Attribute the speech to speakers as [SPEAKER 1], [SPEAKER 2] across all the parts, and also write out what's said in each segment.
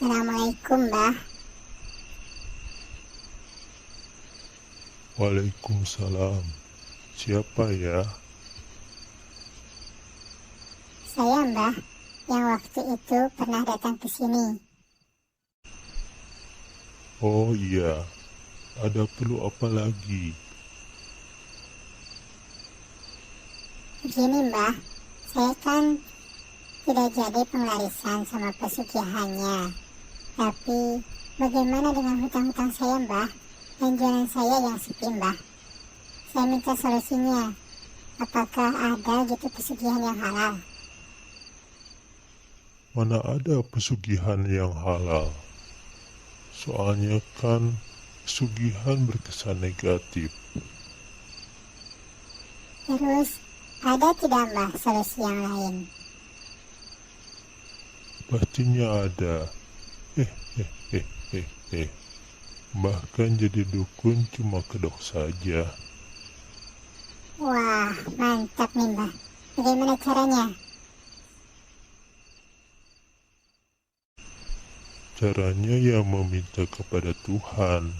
[SPEAKER 1] Assalamualaikum, Mbah.
[SPEAKER 2] Waalaikumsalam. Siapa ya?
[SPEAKER 1] Saya, Mbah, yang waktu itu pernah datang ke sini.
[SPEAKER 2] Oh iya, ada perlu apa lagi?
[SPEAKER 1] Begini, Mbah, saya kan tidak jadi pengarisan sama pesugihannya. Tapi, bagaimana dengan hutang-hutang saya, Mbah? Dan jualan saya yang sepi, Mbah. Saya minta solusinya. Apakah ada gitu pesugihan yang halal?
[SPEAKER 2] Mana ada pesugihan yang halal? Soalnya kan pesugihan berkesan negatif.
[SPEAKER 1] Terus, ada tidak, Mbah, solusi yang lain?
[SPEAKER 2] Pastinya ada. Eh, eh, eh, eh. Bahkan jadi dukun cuma kedok saja.
[SPEAKER 1] Wah, mantap nih, Mbah. Bagaimana caranya?
[SPEAKER 2] Caranya ya meminta kepada Tuhan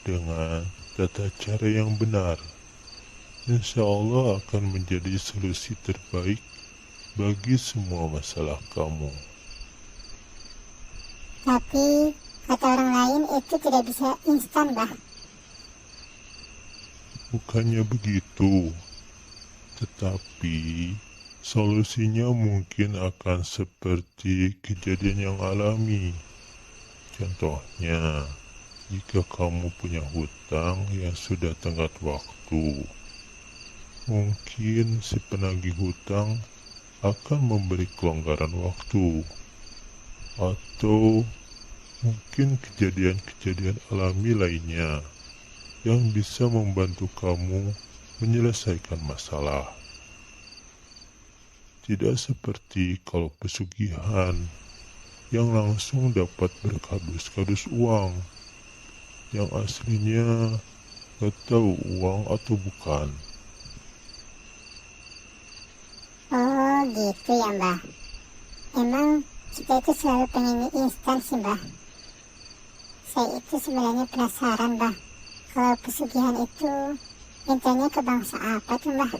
[SPEAKER 2] dengan tata cara yang benar. Insya Allah akan menjadi solusi terbaik bagi semua masalah kamu.
[SPEAKER 1] Tapi, kata orang lain itu tidak bisa instan, Mbah.
[SPEAKER 2] Bukannya begitu, tetapi solusinya mungkin akan seperti kejadian yang alami. Contohnya, jika kamu punya hutang yang sudah tenggat waktu, mungkin si penagih hutang akan memberi kelonggaran waktu, atau mungkin kejadian-kejadian alami lainnya yang bisa membantu kamu menyelesaikan masalah. Tidak seperti kalau pesugihan yang langsung dapat berkardus-kardus uang yang aslinya gak tahu uang atau bukan.
[SPEAKER 1] Oh, gitu ya, Mbah. Emang kita itu selalu pengen instan sih, Mbah. Saya itu sebenarnya penasaran, Mbah. Kalau pesugihan itu mintanya ke bangsa apa tuh, Mbah?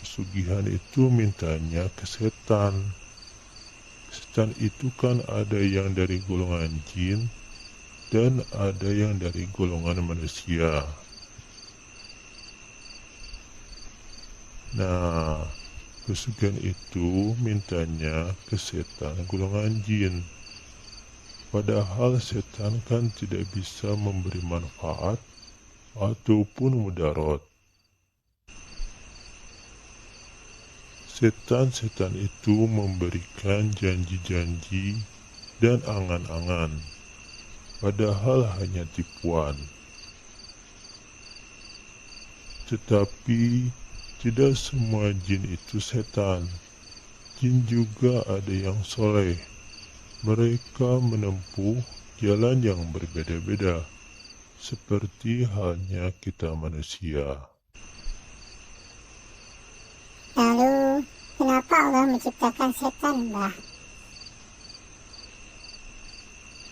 [SPEAKER 2] Pesugihan itu mintanya ke setan. Setan itu kan ada yang dari golongan jin dan ada yang dari golongan manusia. Nah, pesugihan itu mintanya ke setan golongan jin. Padahal setan kan tidak bisa memberi manfaat ataupun mudarat. Setan-setan itu memberikan janji-janji dan angan-angan, padahal hanya tipuan. Tetapi tidak semua jin itu setan. Jin juga ada yang soleh. Mereka menempuh jalan yang berbeda-beda, seperti halnya kita manusia.
[SPEAKER 1] Lalu, kenapa Allah menciptakan setan, Mbah?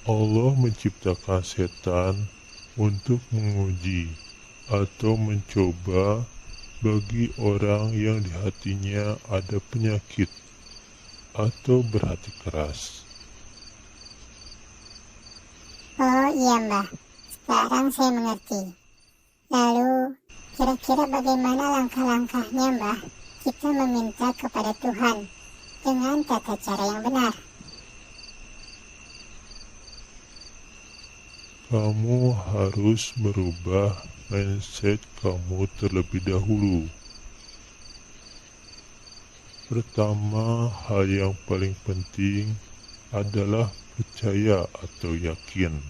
[SPEAKER 2] Allah menciptakan setan untuk menguji atau mencoba bagi orang yang di hatinya ada penyakit atau berhati keras.
[SPEAKER 1] Oh iya, Mbah. Sekarang saya mengerti. Lalu, kira-kira bagaimana langkah-langkahnya, Mbah? Kita meminta kepada Tuhan dengan tata cara yang benar.
[SPEAKER 2] Kamu harus merubah mindset kamu terlebih dahulu. Pertama, hal yang paling penting adalah percaya atau yakin.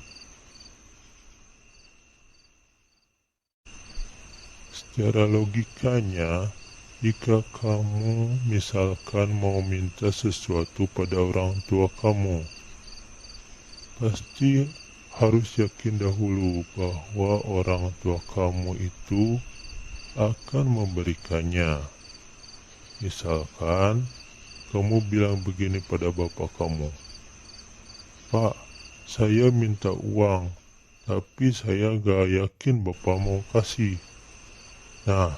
[SPEAKER 2] Secara logikanya, jika kamu misalkan mau minta sesuatu pada orang tua kamu, pasti harus yakin dahulu bahwa orang tua kamu itu akan memberikannya. Misalkan kamu bilang begini pada bapak kamu, "Pak, saya minta uang, tapi saya gak yakin bapak mau kasih." Nah,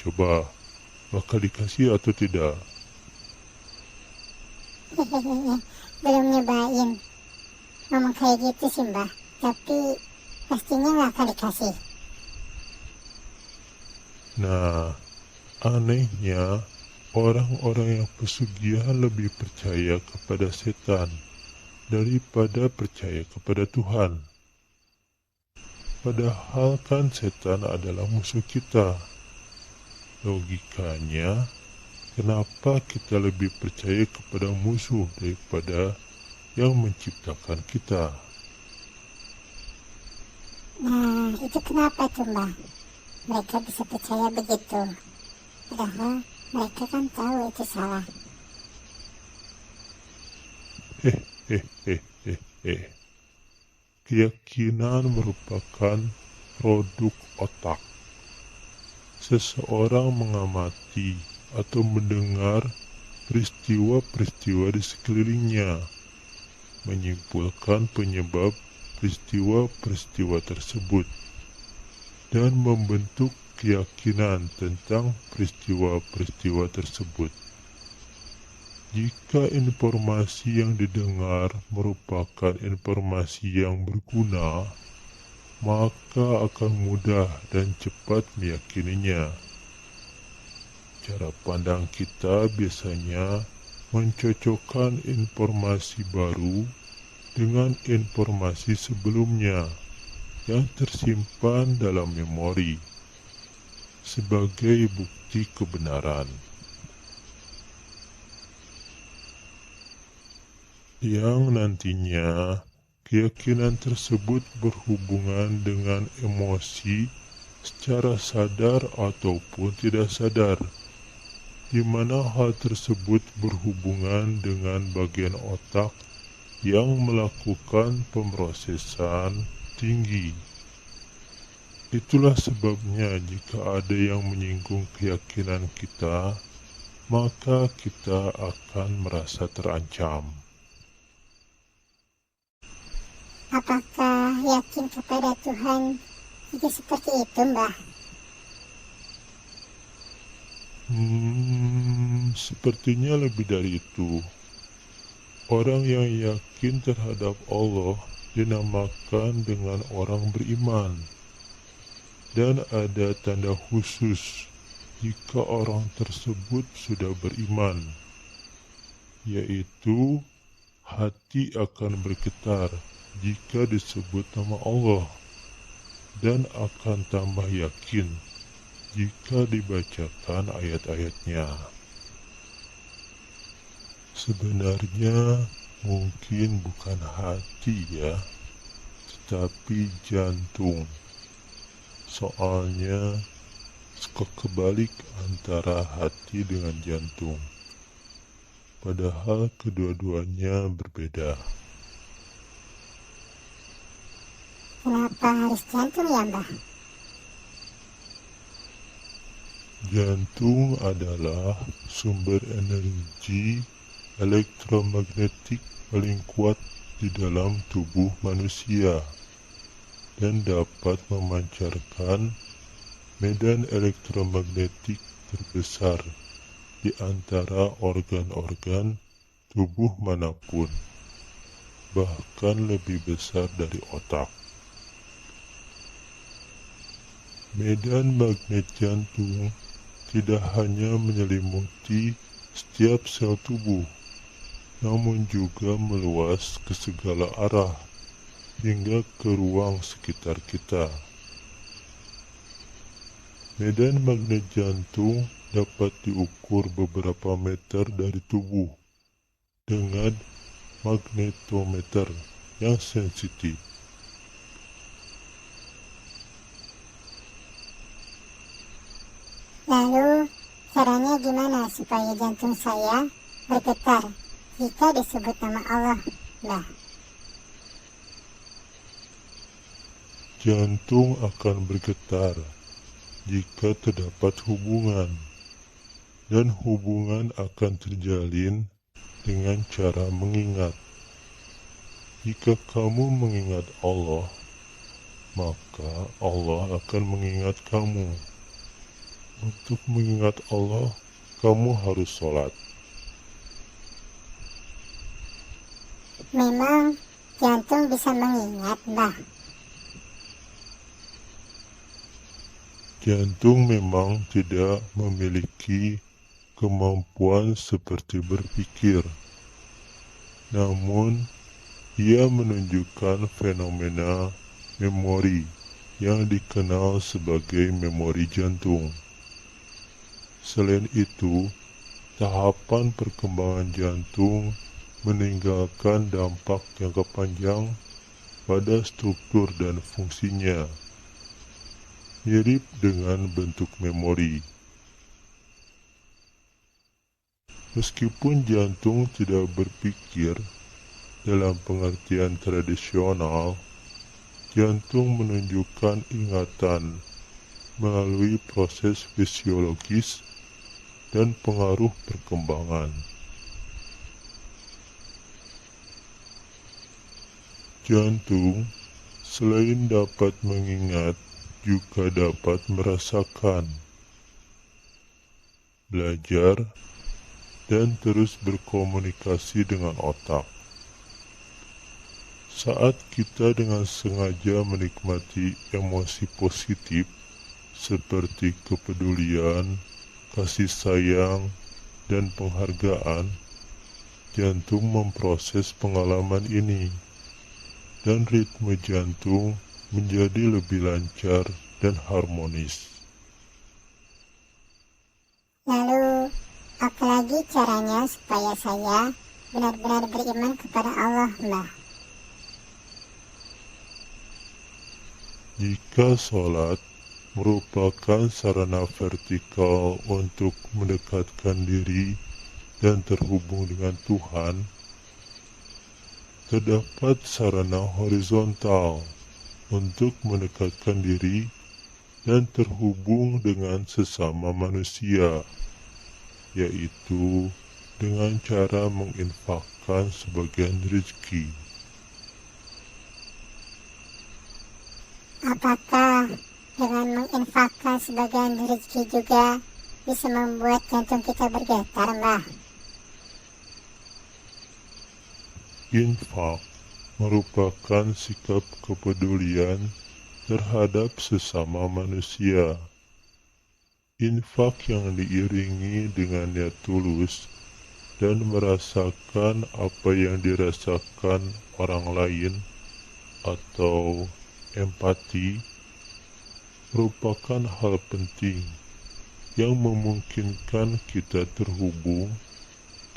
[SPEAKER 2] coba, bakal dikasih atau tidak?
[SPEAKER 1] Belum nyobain ngomong kayak gitu sih Mbah, tapi pastinya nggak akan dikasih.
[SPEAKER 2] Nah, anehnya, orang-orang yang pesugihan lebih percaya kepada setan daripada percaya kepada Tuhan. Padahal kan setan adalah musuh kita. Logikanya, kenapa kita lebih percaya kepada musuh daripada yang menciptakan kita?
[SPEAKER 1] Nah, itu kenapa tuh Mbah? Mereka bisa percaya begitu, padahal mereka kan tahu itu salah.
[SPEAKER 2] Keyakinan merupakan produk otak. Seseorang mengamati atau mendengar peristiwa-peristiwa di sekelilingnya, menyimpulkan penyebab peristiwa-peristiwa tersebut, dan membentuk keyakinan tentang peristiwa-peristiwa tersebut. Jika informasi yang didengar merupakan informasi yang berguna, maka akan mudah dan cepat meyakininya. Cara pandang kita biasanya mencocokkan informasi baru dengan informasi sebelumnya yang tersimpan dalam memori sebagai bukti kebenaran, yang nantinya keyakinan tersebut berhubungan dengan emosi secara sadar ataupun tidak sadar, di mana hal tersebut berhubungan dengan bagian otak yang melakukan pemrosesan tinggi. Itulah sebabnya jika ada yang menyinggung keyakinan kita, maka kita akan merasa terancam.
[SPEAKER 1] Apakah yakin kepada Tuhan itu seperti itu Mbah?
[SPEAKER 2] Sepertinya lebih dari itu. Orang yang yakin terhadap Allah dinamakan dengan orang beriman. Dan ada tanda khusus jika orang tersebut sudah beriman, yaitu hati akan bergetar jika disebut nama Allah, dan akan tambah yakin jika dibacakan ayat-ayatnya. Sebenarnya mungkin bukan hati ya, tetapi jantung. Soalnya suka kebalik antara hati dengan jantung, padahal kedua-duanya berbeda.
[SPEAKER 1] Kenapa harus jantung ya Mbah?
[SPEAKER 2] Jantung adalah sumber energi elektromagnetik paling kuat di dalam tubuh manusia dan dapat memancarkan medan elektromagnetik terbesar di antara organ-organ tubuh manapun, bahkan lebih besar dari otak. Medan magnet jantung tidak hanya menyelimuti setiap sel tubuh, namun juga meluas ke segala arah hingga ke ruang sekitar kita. Medan magnet jantung dapat diukur beberapa meter dari tubuh dengan magnetometer yang sensitif.
[SPEAKER 1] Lalu caranya gimana supaya jantung saya bergetar jika disebut nama Allah Mbah?
[SPEAKER 2] Jantung akan bergetar jika terdapat hubungan dan hubungan akan terjalin dengan cara mengingat. Jika kamu mengingat Allah, maka Allah akan mengingat kamu. Untuk mengingat Allah, kamu harus sholat.
[SPEAKER 1] Memang jantung bisa mengingat, Mbah.
[SPEAKER 2] Jantung memang tidak memiliki kemampuan seperti berpikir, namun ia menunjukkan fenomena memori yang dikenal sebagai memori jantung. Selain itu, tahapan perkembangan jantung meninggalkan dampak jangka panjang pada struktur dan fungsinya, mirip dengan bentuk memori. Meskipun jantung tidak berpikir dalam pengertian tradisional, jantung menunjukkan ingatan melalui proses fisiologis dan pengaruh perkembangan. Jantung selain dapat mengingat juga dapat merasakan, belajar, dan terus berkomunikasi dengan otak. Saat kita dengan sengaja menikmati emosi positif seperti kepedulian, kasih sayang, dan penghargaan, jantung memproses pengalaman ini, dan ritme jantung menjadi lebih lancar dan harmonis.
[SPEAKER 1] Lalu, apalagi caranya supaya saya benar-benar beriman kepada Allah, Mbah?
[SPEAKER 2] Jika sholat merupakan sarana vertikal untuk mendekatkan diri dan terhubung dengan Tuhan, terdapat sarana horizontal untuk mendekatkan diri dan terhubung dengan sesama manusia, yaitu dengan cara menginfakkan sebagian rezeki.
[SPEAKER 1] Apakah dengan menginfakkan sebagian rezeki juga bisa membuat jantung kita bergetar, Mbah?
[SPEAKER 2] Infak merupakan sikap kepedulian terhadap sesama manusia. Infak yang diiringi dengan niat tulus dan merasakan apa yang dirasakan orang lain atau empati merupakan hal penting yang memungkinkan kita terhubung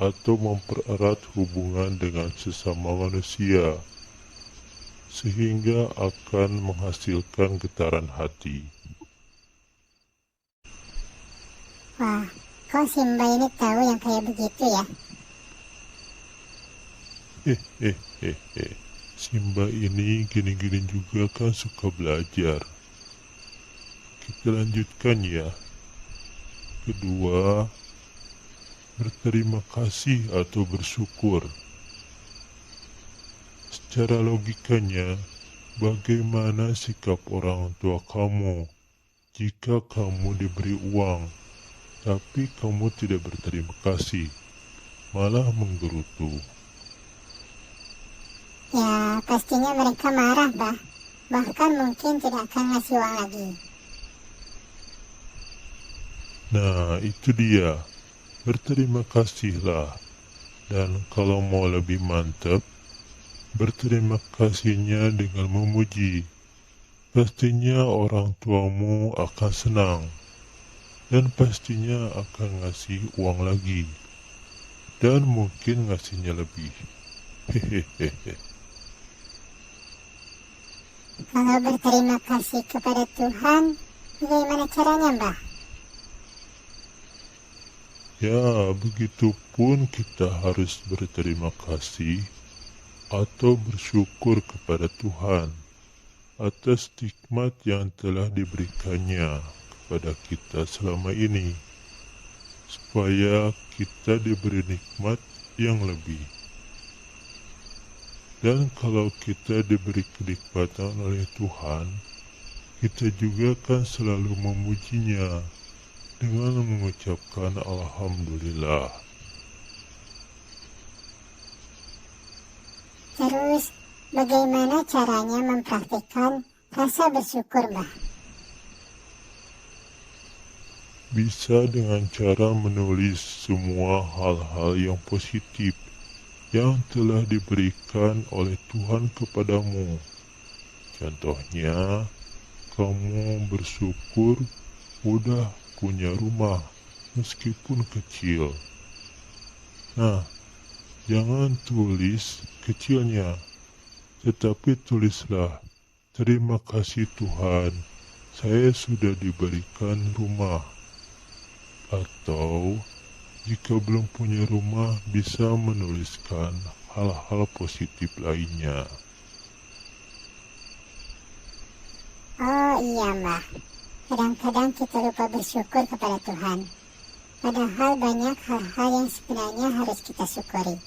[SPEAKER 2] atau mempererat hubungan dengan sesama manusia, sehingga akan menghasilkan getaran hati.
[SPEAKER 1] Wah, kok Simba ini tahu yang kayak begitu ya?
[SPEAKER 2] Simba ini gini-gini juga kan suka belajar. Kita lanjutkan ya. Kedua, berterima kasih atau bersyukur. Secara logikanya, bagaimana sikap orang tua kamu jika kamu diberi uang, tapi kamu tidak berterima kasih, malah menggerutu?
[SPEAKER 1] Ya, pastinya mereka marah, Mbah. Bahkan mungkin tidak akan ngasih uang lagi.
[SPEAKER 2] Nah, itu dia. Berterima kasihlah. Dan kalau mau lebih mantap, berterima kasihnya dengan memuji. Pastinya orang tuamu akan senang. Dan pastinya akan ngasih uang lagi. Dan mungkin ngasihnya lebih. Hehehe.
[SPEAKER 1] Kalau berterima kasih kepada Tuhan, bagaimana caranya, Mbah?
[SPEAKER 2] Ya, begitupun kita harus berterima kasih atau bersyukur kepada Tuhan atas nikmat yang telah diberikannya kepada kita selama ini, supaya kita diberi nikmat yang lebih. Dan kalau kita diberi kenikmatan oleh Tuhan, kita juga akan selalu memujinya dengan mengucapkan Alhamdulillah.
[SPEAKER 1] Terus, bagaimana caranya mempraktikkan rasa bersyukur, Mbah?
[SPEAKER 2] Bisa dengan cara menulis semua hal-hal yang positif yang telah diberikan oleh Tuhan kepadamu. Contohnya, kamu bersyukur udah punya rumah meskipun kecil. Nah, jangan tulis kecilnya, tetapi tulislah, terima kasih Tuhan, saya sudah diberikan rumah. Atau, jika belum punya rumah, bisa menuliskan hal-hal positif lainnya.
[SPEAKER 1] Oh iya, Mbah. Kadang-kadang kita lupa bersyukur kepada Tuhan. Padahal banyak hal-hal yang sebenarnya harus kita syukuri.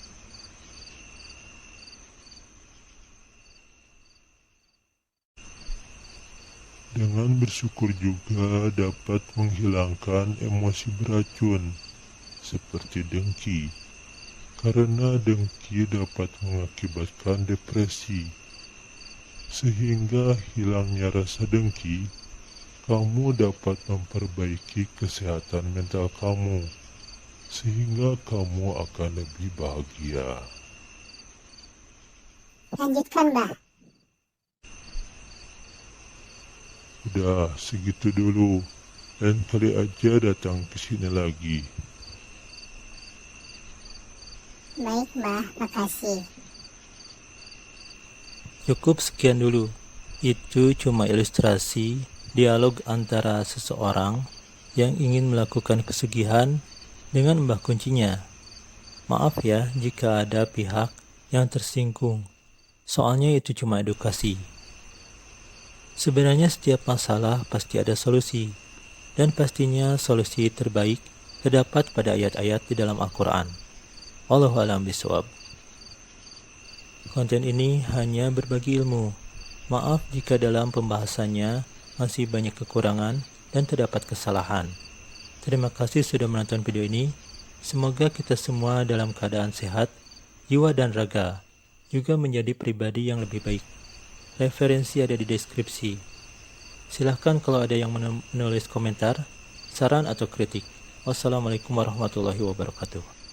[SPEAKER 2] Dengan bersyukur juga dapat menghilangkan emosi beracun, seperti dengki. Karena dengki dapat mengakibatkan depresi. Sehingga hilangnya rasa dengki, kamu dapat memperbaiki kesehatan mental kamu, sehingga kamu akan lebih bahagia.
[SPEAKER 1] Lanjutkan, Mbah.
[SPEAKER 2] Udah segitu dulu, lain kali aja datang ke sini lagi.
[SPEAKER 1] Baik, Mbah. Makasih.
[SPEAKER 3] Cukup sekian dulu. Itu cuma ilustrasi dialog antara seseorang yang ingin melakukan pesugihan dengan mbah kuncinya. Maaf ya jika ada pihak yang tersinggung. Soalnya itu cuma edukasi. Sebenarnya setiap masalah pasti ada solusi, dan pastinya solusi terbaik terdapat pada ayat-ayat di dalam Al-Quran. Wallahu a'lam bishawab. Konten ini hanya berbagi ilmu. Maaf jika dalam pembahasannya masih banyak kekurangan dan terdapat kesalahan. Terima kasih sudah menonton video ini. Semoga kita semua dalam keadaan sehat, jiwa dan raga, juga menjadi pribadi yang lebih baik. Referensi ada di deskripsi. Silahkan kalau ada yang menulis komentar, saran atau kritik. Wassalamualaikum warahmatullahi wabarakatuh.